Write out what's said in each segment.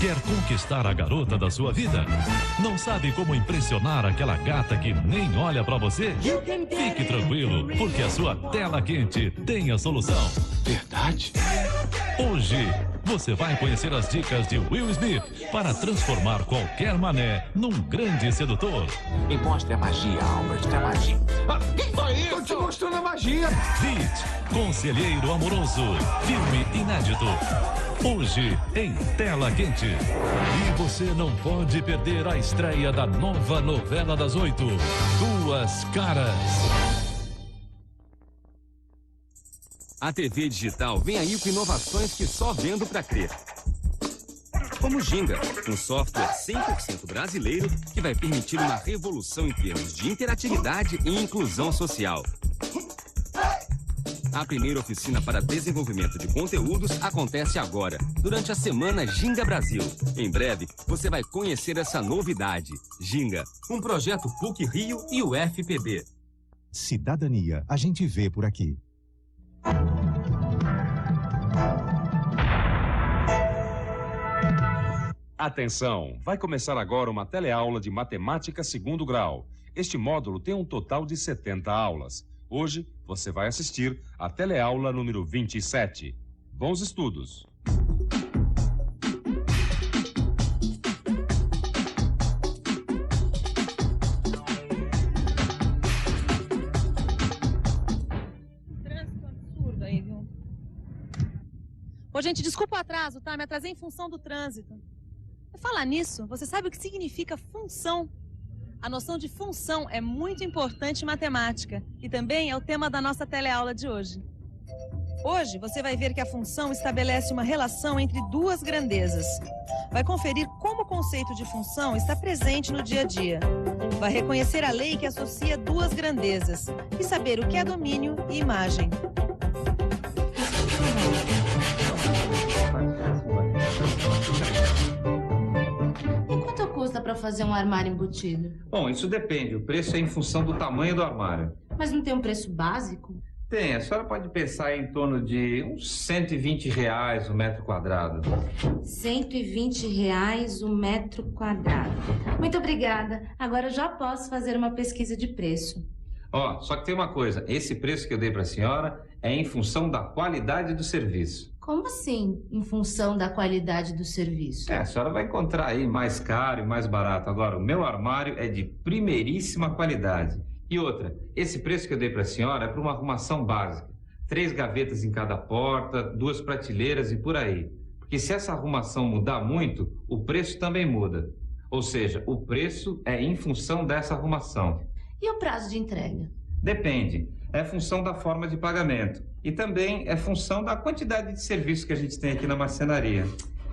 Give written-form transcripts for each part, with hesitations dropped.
Quer conquistar a garota da sua vida? Não sabe como impressionar aquela gata que nem olha pra você? Fique tranquilo, porque a sua tela quente tem a solução. Verdade? Hoje, você vai conhecer as dicas de Will Smith para transformar qualquer mané num grande sedutor. Me mostre a magia, Albert, a magia. Que foi isso? Tô te mostrando a magia. Hit, Conselheiro Amoroso, filme inédito. Hoje, em Tela Quente. E você não pode perder a estreia da nova novela das 8, Duas Caras. A TV digital vem aí com inovações que só vendo pra crer. Como Ginga, um software 100% brasileiro que vai permitir uma revolução em termos de interatividade e inclusão social. A primeira oficina para desenvolvimento de conteúdos acontece agora, durante a Semana Ginga Brasil. Em breve, você vai conhecer essa novidade. Ginga, um projeto PUC-Rio e o FPB. Cidadania, a gente vê por aqui. Atenção! Vai começar agora uma teleaula de Matemática 2º grau. Este módulo tem um total de 70 aulas. Hoje, você vai assistir a teleaula número 27. Bons estudos! Trânsito absurdo aí, viu? Ô, gente, desculpa o atraso, tá? Me atrasei em função do trânsito. Por falar nisso, você sabe o que significa função? A noção de função é muito importante em matemática e também é o tema da nossa teleaula de hoje. Hoje você vai ver que a função estabelece uma relação entre duas grandezas. Vai conferir como o conceito de função está presente no dia a dia. Vai reconhecer a lei que associa duas grandezas e saber o que é domínio e imagem. Custa para fazer um armário embutido? Bom, isso depende. O preço é em função do tamanho do armário. Mas não tem um preço básico? Tem. A senhora pode pensar em torno de uns R$120 o metro quadrado. R$120 o metro quadrado. Muito obrigada. Agora eu já posso fazer uma pesquisa de preço. Ó, só que tem uma coisa. Esse preço que eu dei para a senhora é em função da qualidade do serviço. Como assim, em função da qualidade do serviço? A senhora vai encontrar aí mais caro e mais barato. Agora, o meu armário é de primeiríssima qualidade. E outra, esse preço que eu dei para a senhora é para uma arrumação básica. 3 gavetas em cada porta, 2 prateleiras e por aí. Porque se essa arrumação mudar muito, o preço também muda. Ou seja, o preço é em função dessa arrumação. E o prazo de entrega? Depende. É função da forma de pagamento. E também é função da quantidade de serviço que a gente tem aqui na marcenaria.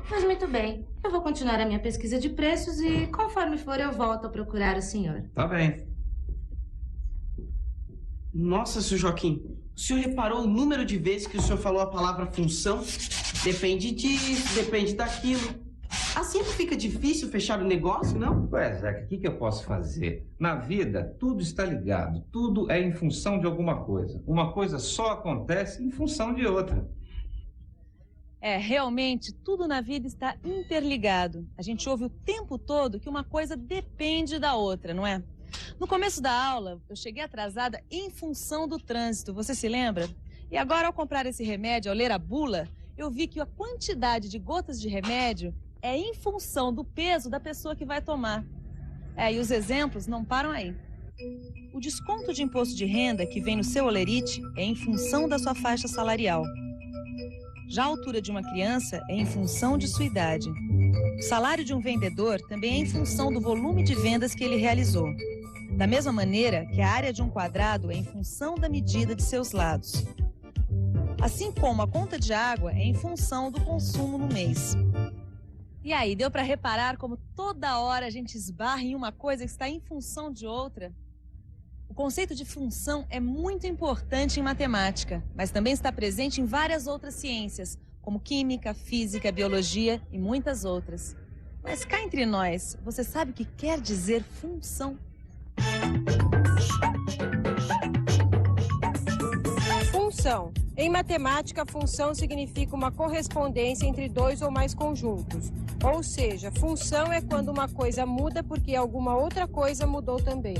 Mas muito bem. Eu vou continuar a minha pesquisa de preços e, conforme for, eu volto a procurar o senhor. Tá bem. Nossa, seu Joaquim, o senhor reparou o número de vezes que o senhor falou a palavra função? Depende disso, depende daquilo. Assim não fica difícil fechar o negócio, não? Ué, Zeca, o que eu posso fazer? Na vida, tudo está ligado. Tudo é em função de alguma coisa. Uma coisa só acontece em função de outra. Realmente, tudo na vida está interligado. A gente ouve o tempo todo que uma coisa depende da outra, não é? No começo da aula, eu cheguei atrasada em função do trânsito, você se lembra? E agora, ao comprar esse remédio, ao ler a bula, eu vi que a quantidade de gotas de remédio é em função do peso da pessoa que vai tomar. E os exemplos não param aí. O desconto de imposto de renda que vem no seu holerite é em função da sua faixa salarial. Já a altura de uma criança é em função de sua idade. O salário de um vendedor também é em função do volume de vendas que ele realizou. Da mesma maneira que a área de um quadrado é em função da medida de seus lados. Assim como a conta de água é em função do consumo no mês. E aí, deu para reparar como toda hora a gente esbarra em uma coisa que está em função de outra? O conceito de função é muito importante em matemática, mas também está presente em várias outras ciências, como química, física, biologia e muitas outras. Mas cá entre nós, você sabe o que quer dizer função? Função Função. Em matemática, função significa uma correspondência entre dois ou mais conjuntos. Ou seja, função é quando uma coisa muda porque alguma outra coisa mudou também.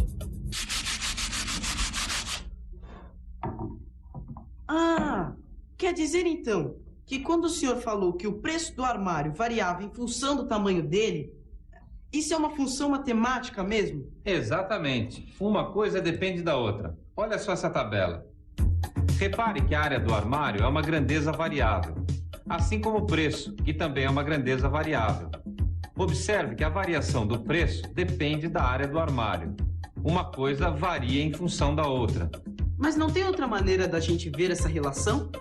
Ah, quer dizer então que quando o senhor falou que o preço do armário variava em função do tamanho dele, isso é uma função matemática mesmo? Exatamente. Uma coisa depende da outra. Olha só essa tabela. Repare que a área do armário é uma grandeza variável, assim como o preço, que também é uma grandeza variável. Observe que a variação do preço depende da área do armário. Uma coisa varia em função da outra. Mas não tem outra maneira da gente ver essa relação?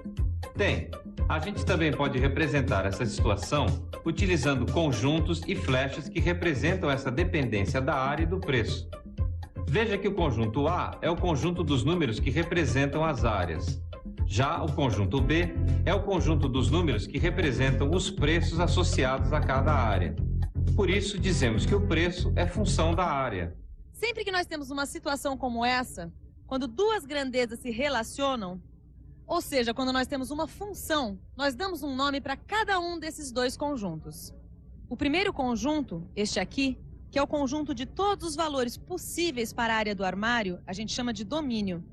Tem. A gente também pode representar essa situação utilizando conjuntos e flechas que representam essa dependência da área e do preço. Veja que o conjunto A é o conjunto dos números que representam as áreas. Já o conjunto B é o conjunto dos números que representam os preços associados a cada área. Por isso, dizemos que o preço é função da área. Sempre que nós temos uma situação como essa, quando duas grandezas se relacionam, ou seja, quando nós temos uma função, nós damos um nome para cada um desses dois conjuntos. O primeiro conjunto, este aqui, que é o conjunto de todos os valores possíveis para a área do armário, a gente chama de domínio.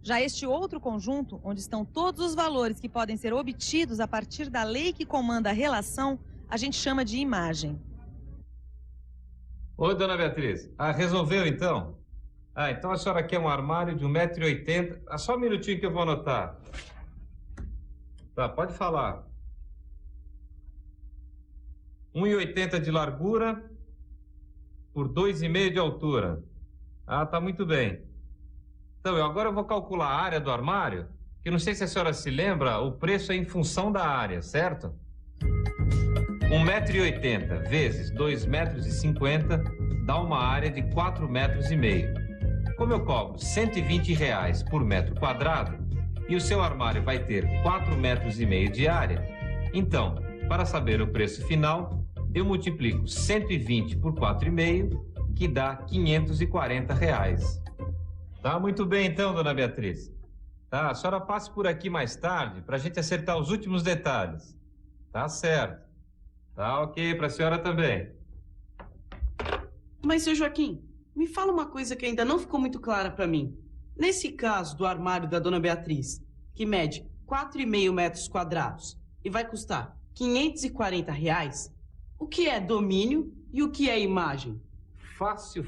Já este outro conjunto, onde estão todos os valores que podem ser obtidos a partir da lei que comanda a relação, a gente chama de imagem. Oi, dona Beatriz. Resolveu então? Então a senhora quer um armário de 1,80 m. Só um minutinho que eu vou anotar. Tá, pode falar. 1,80 m de largura por 2,5 m de altura. Tá muito bem. Então, agora eu vou calcular a área do armário, que não sei se a senhora se lembra, o preço é em função da área, certo? 1,80 m vezes 2,50 m dá uma área de 4,5 m. Como eu cobro R$120 por metro quadrado e o seu armário vai ter 4,5 m de área, então, para saber o preço final, eu multiplico 120 por 4,5, que dá R$540. Tá muito bem então, dona Beatriz. Tá, a senhora passe por aqui mais tarde para a gente acertar os últimos detalhes. Tá certo. Tá ok para a senhora também. Mas, seu Joaquim, me fala uma coisa que ainda não ficou muito clara para mim. Nesse caso do armário da dona Beatriz, que mede 4,5 metros quadrados e vai custar R$540, o que é domínio e o que é imagem? Fácil,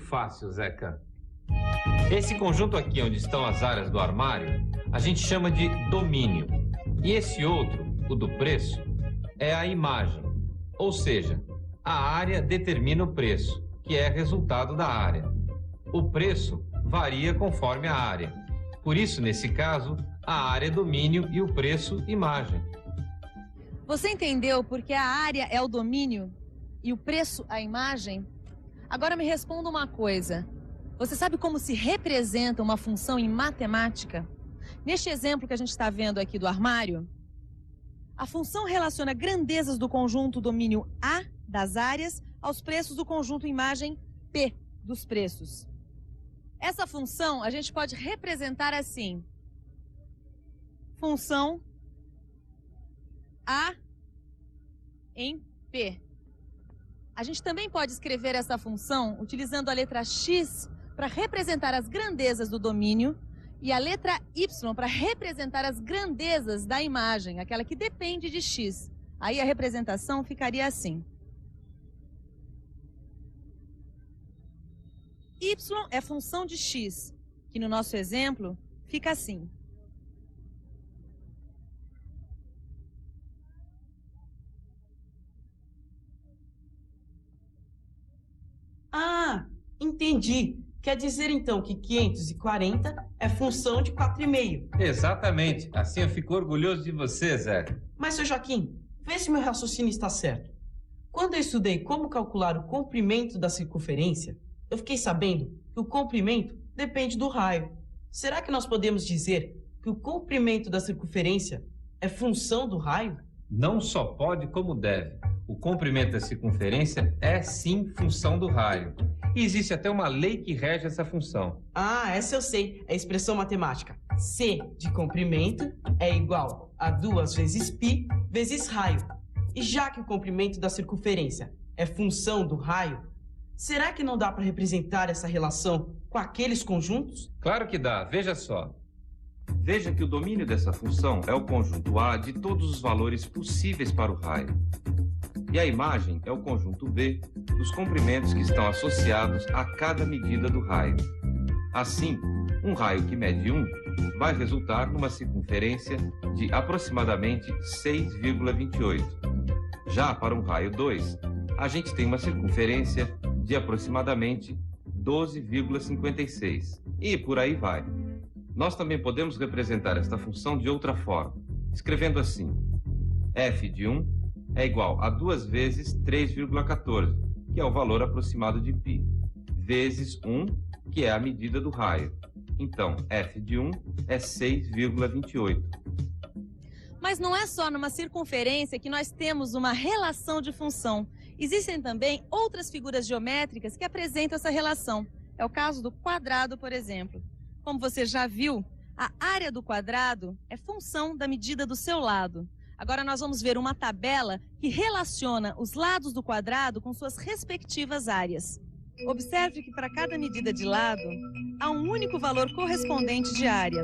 Zeca. Esse conjunto aqui onde estão as áreas do armário, a gente chama de domínio. E esse outro, o do preço, é a imagem. Ou seja, a área determina o preço, que é resultado da área. O preço varia conforme a área. Por isso, nesse caso, a área é domínio e o preço, imagem. Você entendeu porque a área é o domínio e o preço a imagem? Agora me responda uma coisa. Você sabe como se representa uma função em matemática? Neste exemplo que a gente está vendo aqui do armário, a função relaciona grandezas do conjunto domínio A das áreas aos preços do conjunto imagem P dos preços. Essa função a gente pode representar assim. Função A em P. A gente também pode escrever essa função utilizando a letra X para representar as grandezas do domínio e a letra Y para representar as grandezas da imagem, aquela que depende de X. Aí a representação ficaria assim. Y é função de X, que no nosso exemplo fica assim. Entendi. Quer dizer, então, que 540 é função de 4,5. Exatamente. Assim eu fico orgulhoso de você, Zé. Mas, seu Joaquim, vê se meu raciocínio está certo. Quando eu estudei como calcular o comprimento da circunferência, eu fiquei sabendo que o comprimento depende do raio. Será que nós podemos dizer que o comprimento da circunferência é função do raio? Não só pode, como deve. O comprimento da circunferência é, sim, função do raio. E existe até uma lei que rege essa função. Essa eu sei. É expressão matemática. C de comprimento é igual a 2 vezes π vezes raio. E já que o comprimento da circunferência é função do raio, será que não dá para representar essa relação com aqueles conjuntos? Claro que dá, veja só. Veja que o domínio dessa função é o conjunto A de todos os valores possíveis para o raio. E a imagem é o conjunto B dos comprimentos que estão associados a cada medida do raio. Assim, um raio que mede 1 vai resultar numa circunferência de aproximadamente 6,28. Já para um raio 2, a gente tem uma circunferência de aproximadamente 12,56. E por aí vai. Nós também podemos representar esta função de outra forma, escrevendo assim: f de 1 é igual a 2 vezes 3,14, que é o valor aproximado de π, vezes 1, que é a medida do raio. Então, f de 1 é 6,28. Mas não é só numa circunferência que nós temos uma relação de função. Existem também outras figuras geométricas que apresentam essa relação. É o caso do quadrado, por exemplo. Como você já viu, a área do quadrado é função da medida do seu lado. Agora nós vamos ver uma tabela que relaciona os lados do quadrado com suas respectivas áreas. Observe que para cada medida de lado, há um único valor correspondente de área.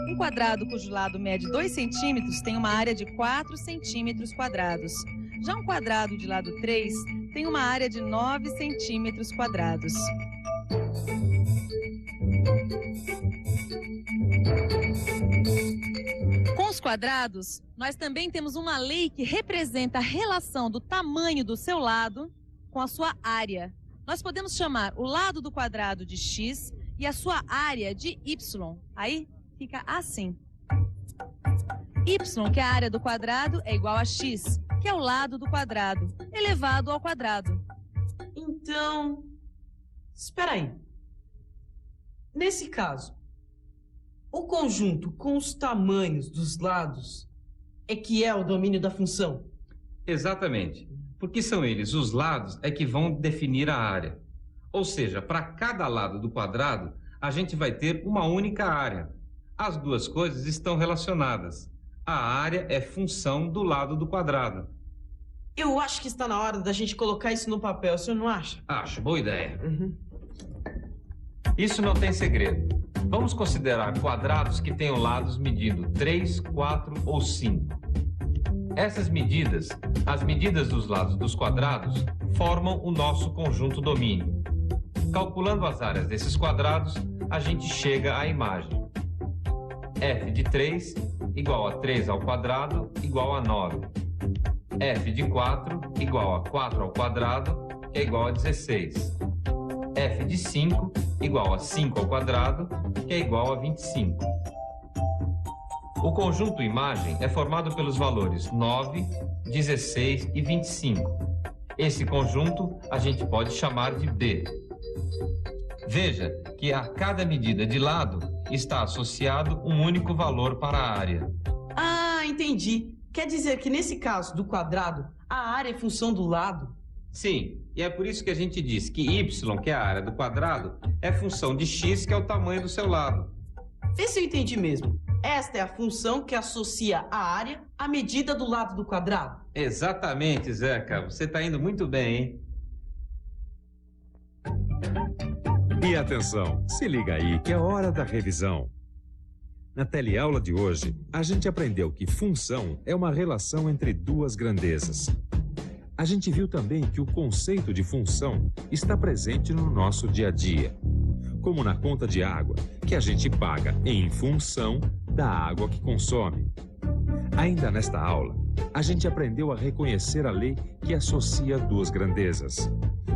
Um quadrado cujo lado mede 2 centímetros tem uma área de 4 centímetros quadrados. Já um quadrado de lado 3 tem uma área de 9 centímetros quadrados. Com os quadrados, nós também temos uma lei que representa a relação do tamanho do seu lado com a sua área. Nós podemos chamar o lado do quadrado de x e a sua área de y. Aí fica assim. Y, que é a área do quadrado, é igual a x, que é o lado do quadrado, elevado ao quadrado. Então, espera aí. Nesse caso, o conjunto com os tamanhos dos lados é que é o domínio da função? Exatamente, porque são eles, os lados, é que vão definir a área. Ou seja, para cada lado do quadrado, a gente vai ter uma única área. As duas coisas estão relacionadas. A área é função do lado do quadrado. Eu acho que está na hora da gente colocar isso no papel, o senhor não acha? Acho, boa ideia. Isso não tem segredo. Vamos considerar quadrados que tenham lados medindo 3, 4 ou 5. Essas medidas, as medidas dos lados dos quadrados, formam o nosso conjunto domínio. Calculando as áreas desses quadrados, a gente chega à imagem. f de 3 igual a 3 ao quadrado igual a 9. f de 4 igual a 4 ao quadrado, que é igual a 16. f de 5 igual a 5 ao quadrado, que é igual a 25. O conjunto imagem é formado pelos valores 9, 16 e 25. Esse conjunto a gente pode chamar de B. Veja que a cada medida de lado está associado um único valor para a área. Ah, entendi. Quer dizer que nesse caso do quadrado, a área é função do lado? Sim, e é por isso que a gente diz que y, que é a área do quadrado, é função de x, que é o tamanho do seu lado. Vê se eu entendi mesmo. Esta é a função que associa a área à medida do lado do quadrado? Exatamente, Zeca. Você está indo muito bem, hein? E atenção, se liga aí que é hora da revisão. Na teleaula de hoje, a gente aprendeu que função é uma relação entre duas grandezas. A gente viu também que o conceito de função está presente no nosso dia a dia, como na conta de água, que a gente paga em função da água que consome. Ainda nesta aula, a gente aprendeu a reconhecer a lei que associa duas grandezas,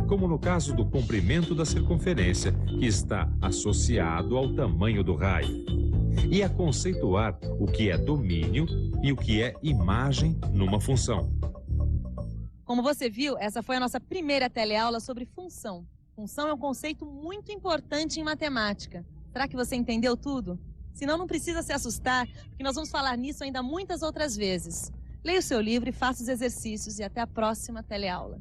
como no caso do comprimento da circunferência, que está associado ao tamanho do raio, e a conceituar o que é domínio e o que é imagem numa função. Como você viu, essa foi a nossa primeira teleaula sobre função. Função é um conceito muito importante em matemática. Será que você entendeu tudo? Senão não precisa se assustar, porque nós vamos falar nisso ainda muitas outras vezes. Leia o seu livro e faça os exercícios e até a próxima teleaula.